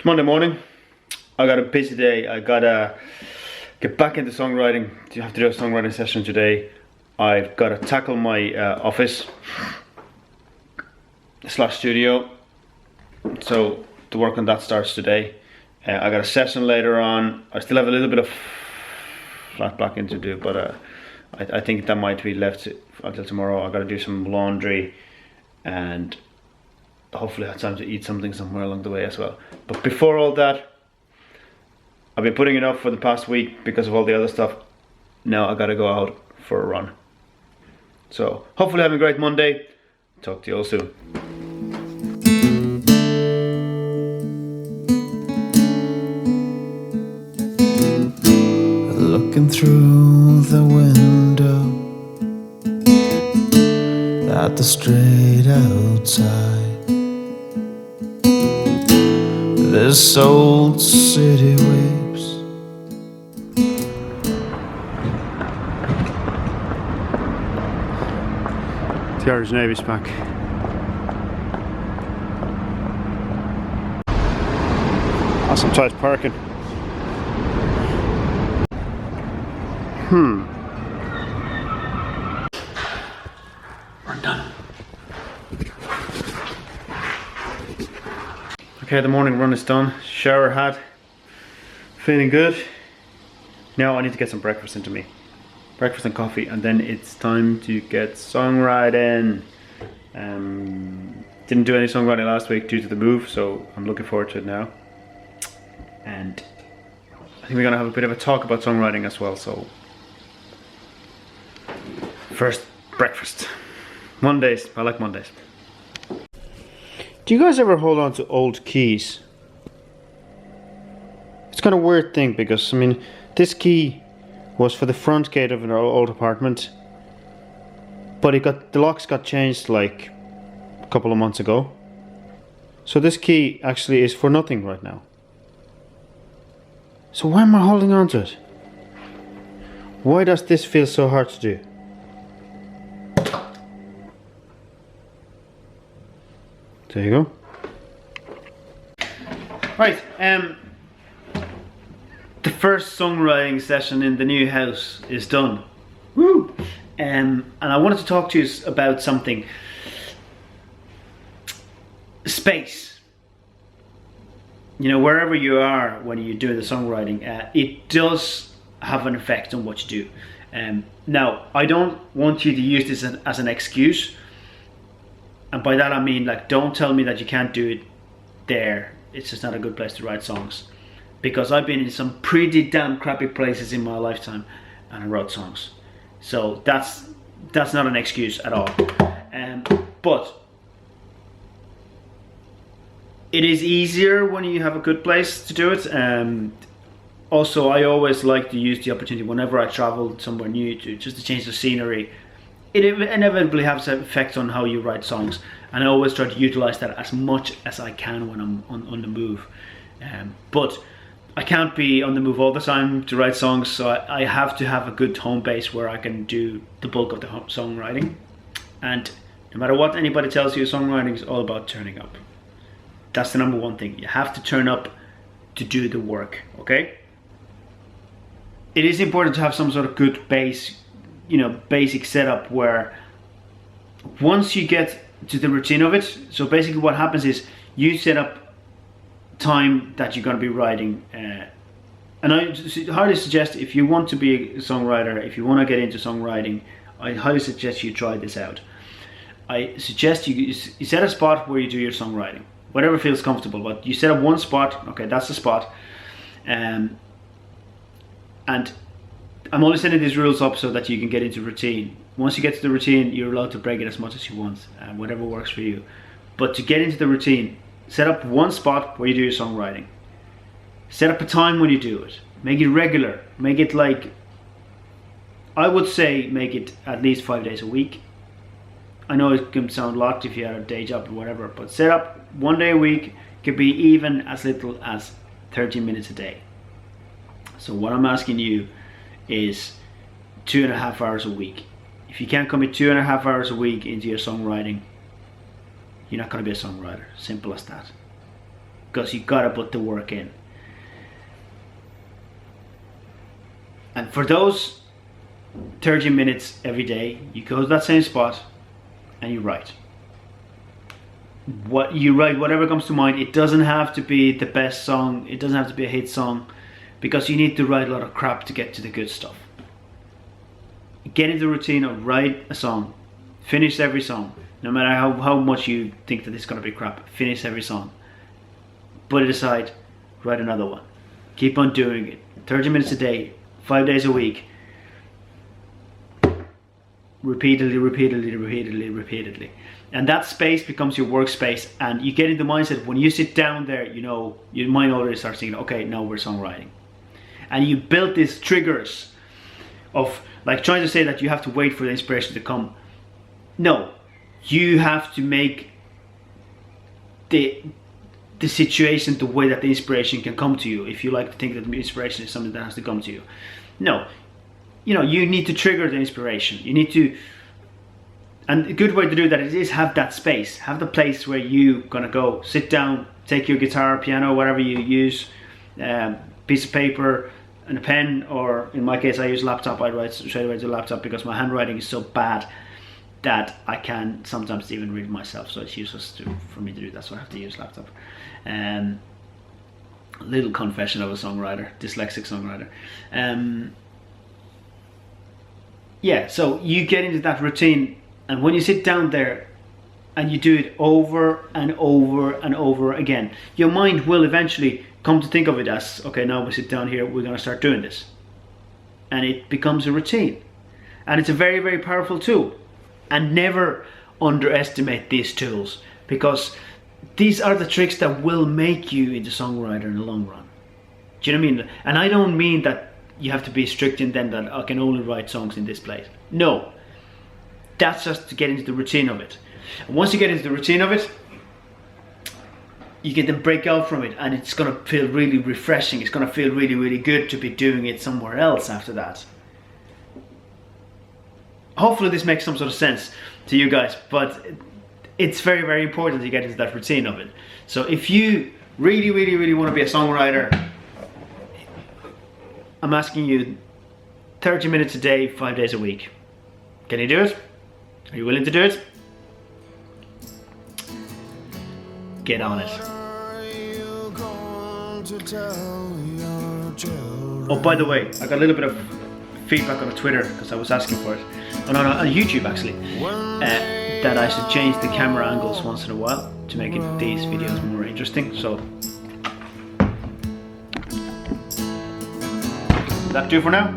Monday morning. I got a busy day. I gotta get back into songwriting. You have to do a songwriting session today. I've got to tackle my office / studio. So the work on that starts today. I got a session later on. I still have a little bit of flat blocking to do, but I think that might be left until tomorrow. I got to do some laundry and hopefully have time to eat something somewhere along the way as well. But before all that, I've been putting it off for the past week because of all the other stuff. Now I gotta go out for a run. So hopefully have a great Monday. Talk to you all soon. Looking through the window at the street outside, this old city weeps. The Irish Navy's back. Awesome tight parking. We're done. Okay, the morning run is done. Shower had. Feeling good. Now I need to get some breakfast into me. Breakfast and coffee, and then it's time to get songwriting. Didn't do any songwriting last week due to the move, so I'm looking forward to it now. And I think we're gonna have a bit of a talk about songwriting as well, so first, breakfast. Mondays, I like Mondays. Do you guys ever hold on to old keys? It's kind of a weird thing because, I mean, this key was for the front gate of an old apartment, but the locks got changed like a couple of months ago. So this key actually is for nothing right now. So why am I holding on to it? Why does this feel so hard to do? There you go. Right, the first songwriting session in the new house is done. Woo! And I wanted to talk to you about something. Space. You know, wherever you are when you're doing the songwriting, it does have an effect on what you do. Now, I don't want you to use this as an excuse. And by that I mean, like, don't tell me that you can't do it there. It's just not a good place to write songs. Because I've been in some pretty damn crappy places in my lifetime and I wrote songs. So that's not an excuse at all. But it is easier when you have a good place to do it. Also, I always like to use the opportunity whenever I travel somewhere new just to change the scenery. It inevitably has an effect on how you write songs, and I always try to utilize that as much as I can when I'm on the move. But I can't be on the move all the time to write songs, so I have to have a good home base where I can do the bulk of the songwriting. And no matter what anybody tells you, songwriting is all about turning up. That's the number one thing. You have to turn up to do the work, okay? It is important to have some sort of good base, you know, basic setup where once you get to the routine of it, so basically what happens is you set up time that you're going to be writing, and I highly suggest, if you want to be a songwriter, if you want to get into songwriting, I highly suggest you try this out. I suggest you set a spot where you do your songwriting, whatever feels comfortable, but you set up one spot. Okay, that's the spot. And I'm only setting these rules up so that you can get into routine. Once you get to the routine, you're allowed to break it as much as you want, whatever works for you. But to get into the routine, set up one spot where you do your songwriting. Set up a time when you do it. Make it regular. Make it like, I would say make it at least 5 days a week. I know it can sound a lot if you had a day job or whatever, but set up 1 day a week. Could be even as little as 30 minutes a day. So what I'm asking you is 2.5 hours a week. If you can't commit 2.5 hours a week into your songwriting, you're not going to be a songwriter. Simple as that. because you gotta put the work in. And for those 30 minutes every day, you go to that same spot and you write. What you write, whatever comes to mind. It doesn't have to be the best song, it doesn't have to be a hit song, because you need to write a lot of crap to get to the good stuff. Get into the routine of write a song, finish every song, no matter how much you think that it's going to be crap, finish every song, put it aside, write another one, keep on doing it, 30 minutes a day, 5 days a week, repeatedly. And that space becomes your workspace, and you get in the mindset when you sit down there, you know, your mind already starts thinking, okay, now we're songwriting. And you build these triggers of, like, trying to say that you have to wait for the inspiration to come. No, you have to make the situation the way that the inspiration can come to you. If you like to think that the inspiration is something that has to come to you. No, you know, you need to trigger the inspiration. You need to, and a good way to do that is have that space, have the place where you gonna go, sit down, take your guitar, piano, whatever you use, piece of paper and a pen, or in my case I use laptop. I write straight away to the laptop because my handwriting is so bad that I can sometimes even read myself, so it's useless for me to do that, so I have to use laptop. Little confession of a songwriter, dyslexic songwriter. Yeah, so you get into that routine, and when you sit down there and you do it over and over and over again, your mind will eventually come to think of it as, okay, now we sit down here, we're going to start doing this. And it becomes a routine. And it's a very, very powerful tool. And never underestimate these tools, because these are the tricks that will make you into songwriter in the long run. Do you know what I mean? And I don't mean that you have to be strict in then that I can only write songs in this place. No. That's just to get into the routine of it. And once you get into the routine of it, you can then break out from it, and it's going to feel really refreshing. It's going to feel really, really good to be doing it somewhere else after that. Hopefully this makes some sort of sense to you guys, but it's very, very important to get into that routine of it. So if you really, really, really want to be a songwriter, I'm asking you 30 minutes a day, 5 days a week. Can you do it? Are you willing to do it? Get on it. Oh, by the way, I got a little bit of feedback on Twitter because I was asking for it. Oh, no, on YouTube actually. That I should change the camera angles once in a while to make these videos more interesting. So that do for now.